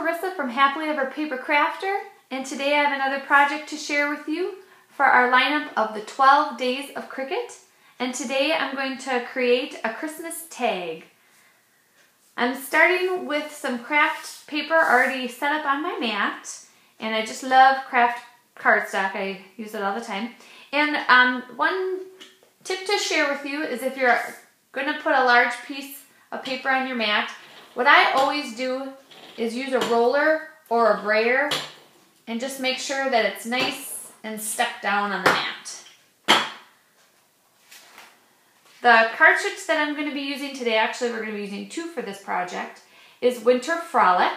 Carissa from Happily Ever Paper Crafter, and today I have another project to share with you for our lineup of the 12 days of Cricut. And today I'm going to create a Christmas tag. I'm starting with some craft paper already set up on my mat, and I just love craft cardstock. I use it all the time. And one tip to share with you is if you're going to put a large piece of paper on your mat, what I always do is use a roller or a brayer and just make sure that it's nice and stuck down on the mat. The cartridge that I'm going to be using today, actually we're going to be using two for this project, is Winter Frolic.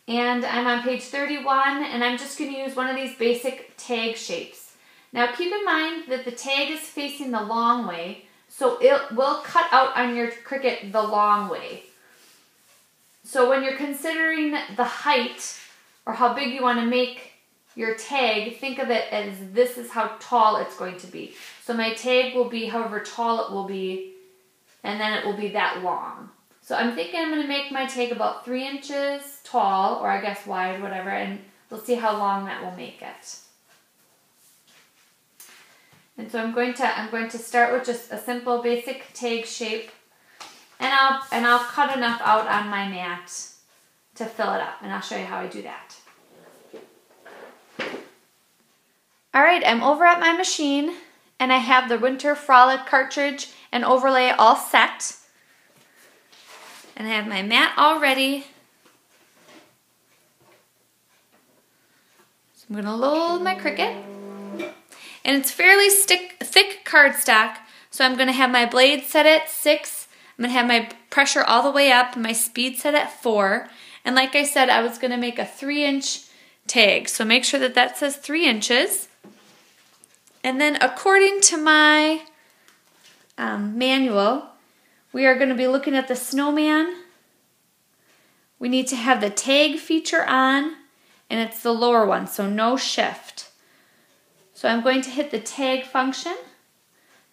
And I'm on page 31, and I'm just going to use one of these basic tag shapes. Now keep in mind that the tag is facing the long way, so it will cut out on your Cricut the long way. So when you're considering the height or how big you want to make your tag, think of it as this is how tall it's going to be. So my tag will be however tall it will be, and then it will be that long. So I'm thinking I'm going to make my tag about 3 inches tall, or I guess wide, whatever, and we'll see how long that will make it. And so I'm going to start with just a simple basic tag shape. And I'll cut enough out on my mat to fill it up, and I'll show you how I do that. Alright, I'm over at my machine, and I have the Winter Frolic cartridge and overlay all set. And I have my mat all ready. So I'm going to load my Cricut. And it's fairly thick cardstock, so I'm going to have my blade set at 6. I'm going to have my pressure all the way up, my speed set at 4. And like I said, I was going to make a 3-inch tag. So make sure that that says 3 inches. And then according to my manual, we are going to be looking at the snowman. We need to have the tag feature on, and it's the lower one, so no shift. So I'm going to hit the tag function.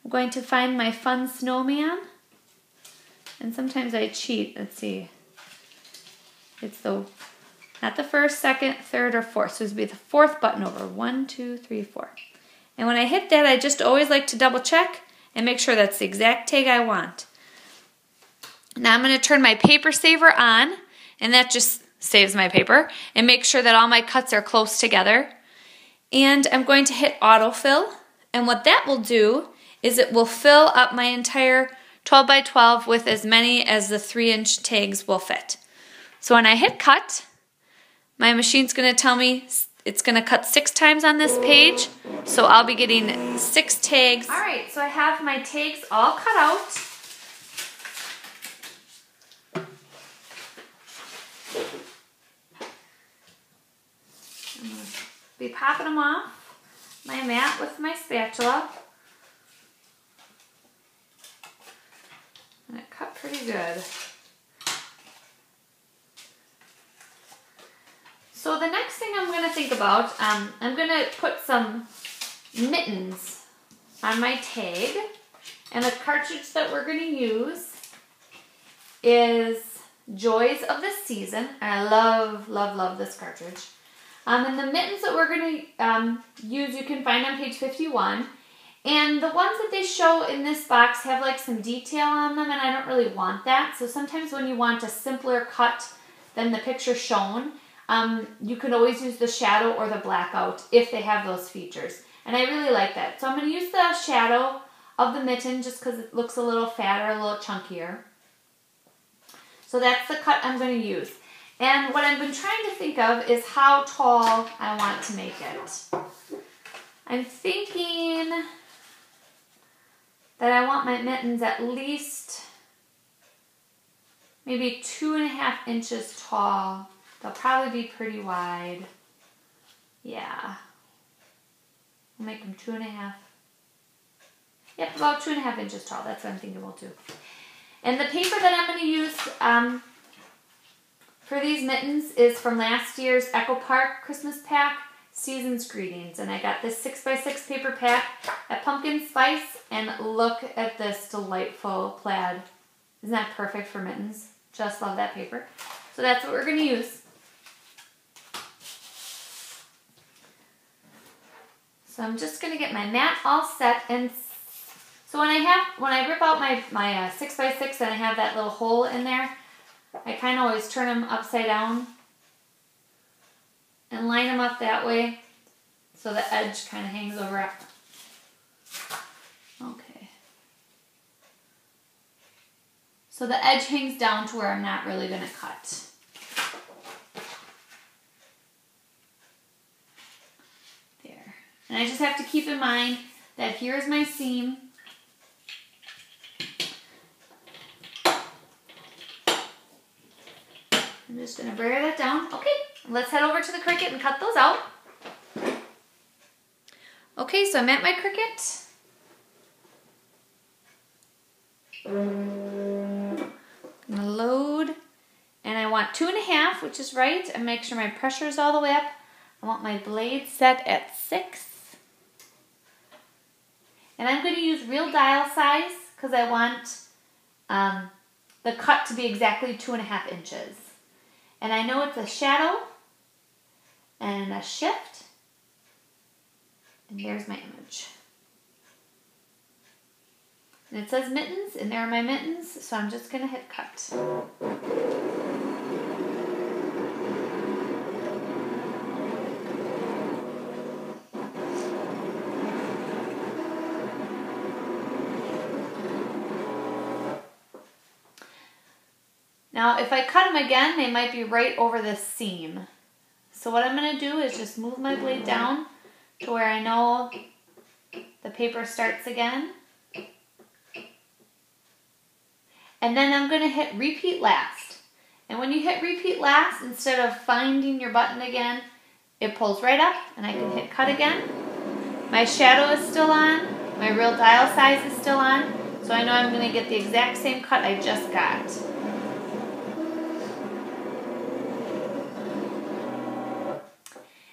I'm going to find my fun snowman. And sometimes I cheat. Let's see. It's not the first, second, third, or fourth. So this would be the 4th button over. 1, 2, 3, 4. And when I hit that, I just always like to double check and make sure that's the exact tag I want. Now I'm going to turn my paper saver on, and that just saves my paper, and make sure that all my cuts are close together. And I'm going to hit autofill, and what that will do is it will fill up my entire 12 by 12 with as many as the 3-inch tags will fit. So when I hit cut, my machine's going to tell me it's going to cut 6 times on this page, so I'll be getting 6 tags. Alright, so I have my tags all cut out. I'm going to be popping them off my mat with my spatula. And it cut pretty good. So the next thing I'm going to think about, I'm going to put some mittens on my tag. And the cartridge that we're going to use is Joys of the Season. And I love, love, love this cartridge. And the mittens that we're going to use you can find on page 51. And the ones that they show in this box have like some detail on them, and I don't really want that. So sometimes when you want a simpler cut than the picture shown, you can always use the shadow or the blackout if they have those features. And I really like that. So I'm going to use the shadow of the mitten just because it looks a little fatter, a little chunkier. So that's the cut I'm going to use. And what I've been trying to think of is how tall I want to make it. I'm thinking that I want my mittens at least maybe 2.5 inches tall. They'll probably be pretty wide. Yeah. I'll make them 2.5. Yep, about 2.5 inches tall. That's what I'm thinking we'll do. And the paper that I'm going to use for these mittens is from last year's Echo Park Christmas pack, Season's Greetings. And I got this 6x6 paper pack at Pumpkin Spice, and look at this delightful plaid. Isn't that perfect for mittens? Just love that paper. So that's what we're going to use. So I'm just going to get my mat all set, and so when I rip out my 6x6 and I have that little hole in there, I kind of always turn them upside down and line them up that way so the edge kind of hangs over it. Okay. So the edge hangs down to where I'm not really going to cut. There. And I just have to keep in mind that here's my seam. I'm just going to bury that down. Okay, let's head over to the Cricut and cut those out. Okay, so I'm at my Cricut. I'm going to load, and I want 2.5, which is right, and make sure my pressure is all the way up. I want my blade set at 6. And I'm going to use real dial size because I want the cut to be exactly 2.5 inches. And I know it's a shadow and a shift. And there's my image. And it says Mittens, and there are my mittens, so I'm just going to hit cut. Now, if I cut them again, they might be right over this seam. So what I'm going to do is just move my blade down to where I know the paper starts again. And then I'm going to hit repeat last. And when you hit repeat last, instead of finding your button again, it pulls right up and I can hit cut again. My shadow is still on. My real dial size is still on. So I know I'm going to get the exact same cut I just got.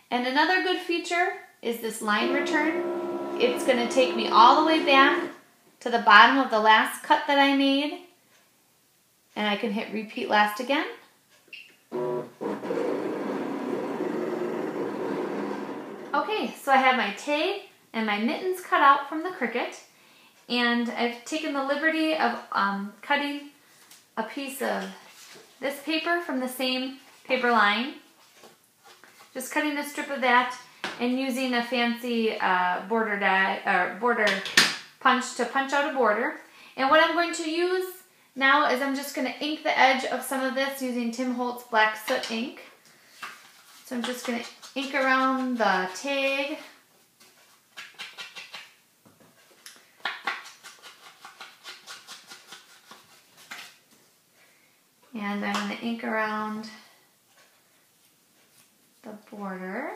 And another good feature is this line return. It's going to take me all the way back to the bottom of the last cut that I made. And I can hit repeat last again. Okay, so I have my tag and my mittens cut out from the Cricut. And I've taken the liberty of cutting a piece of this paper from the same paper line. Just cutting a strip of that and using a fancy border punch to punch out a border. And what I'm going to use now is I'm just going to ink the edge of some of this using Tim Holtz Black Soot ink. So I'm just going to ink around the tag. And I'm going to ink around the border.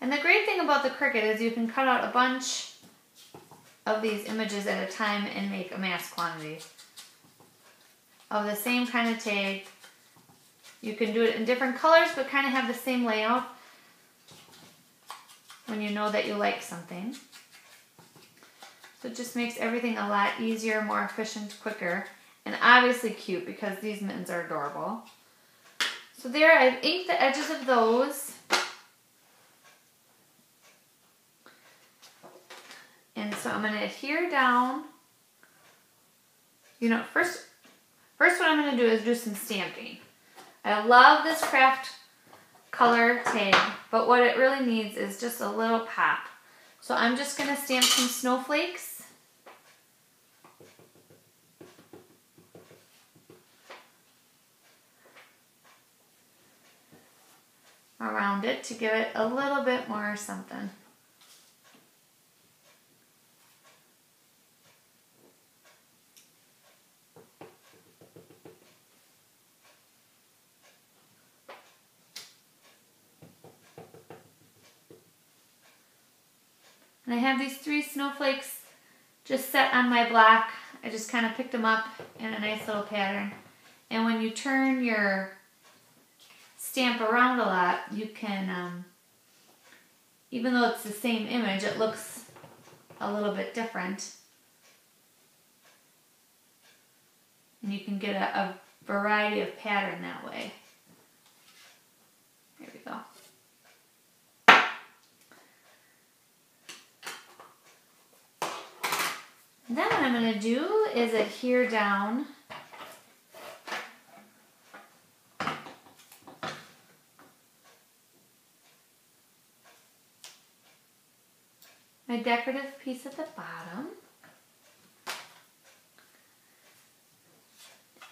And the great thing about the Cricut is you can cut out a bunch of these images at a time and make a mass quantity of the same kind of tag. You can do it in different colors but kind of have the same layout when you know that you like something. So it just makes everything a lot easier, more efficient, quicker, and obviously cute because these mittens are adorable. So there, I've inked the edges of those. And so I'm going to adhere down. You know, first what I'm going to do is do some stamping. I love this craft color tag, but what it really needs is just a little pop. So I'm just going to stamp some snowflakes around it to give it a little bit more something. And I have these 3 snowflakes just set on my block. I just kind of picked them up in a nice little pattern. And when you turn your stamp around a lot, you can, even though it's the same image, it looks a little bit different. And you can get a variety of pattern that way. There we go. And then what I'm going to do is adhere down my decorative piece at the bottom.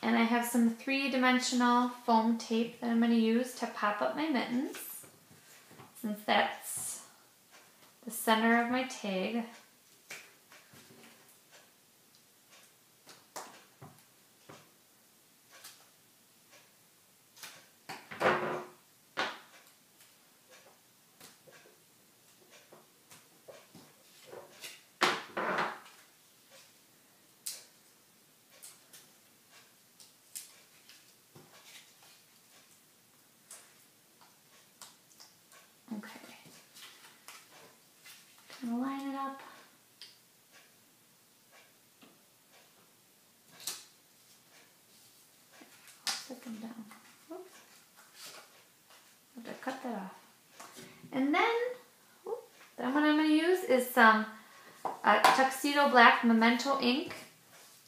And I have some 3-dimensional foam tape that I'm going to use to pop up my mittens, since that's the center of my tag. Okay, gonna line it up. I'll set them down. Oops. I have to cut that off. And then what I'm gonna use is some tuxedo black memento ink,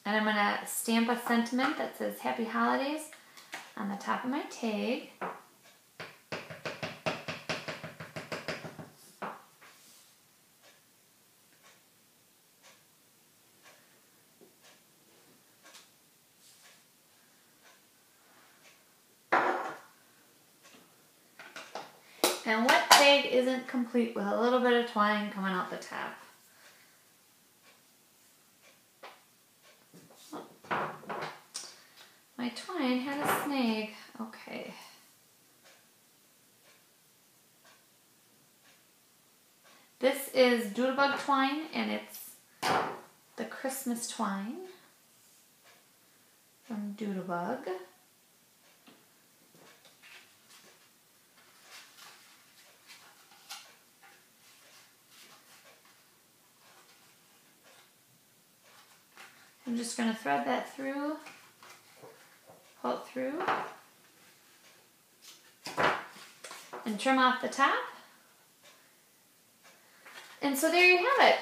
and I'm gonna stamp a sentiment that says Happy Holidays on the top of my tag. And what tag isn't complete with a little bit of twine coming out the top? Oh. My twine had a snag. Okay. This is Doodlebug twine, and it's the Christmas twine from Doodlebug. I'm just going to thread that through, pull it through, and trim off the top. And so there you have it.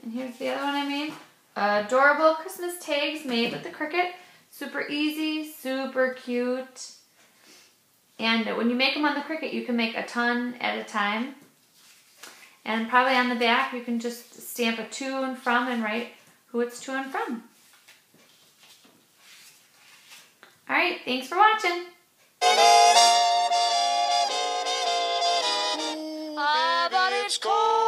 And here's the other one I made. Adorable Christmas tags made with the Cricut. Super easy, super cute. And when you make them on the Cricut, you can make a ton at a time. And probably on the back, you can just stamp a to and from and write who it's to and from. Alright, thanks for watching. But it's cold.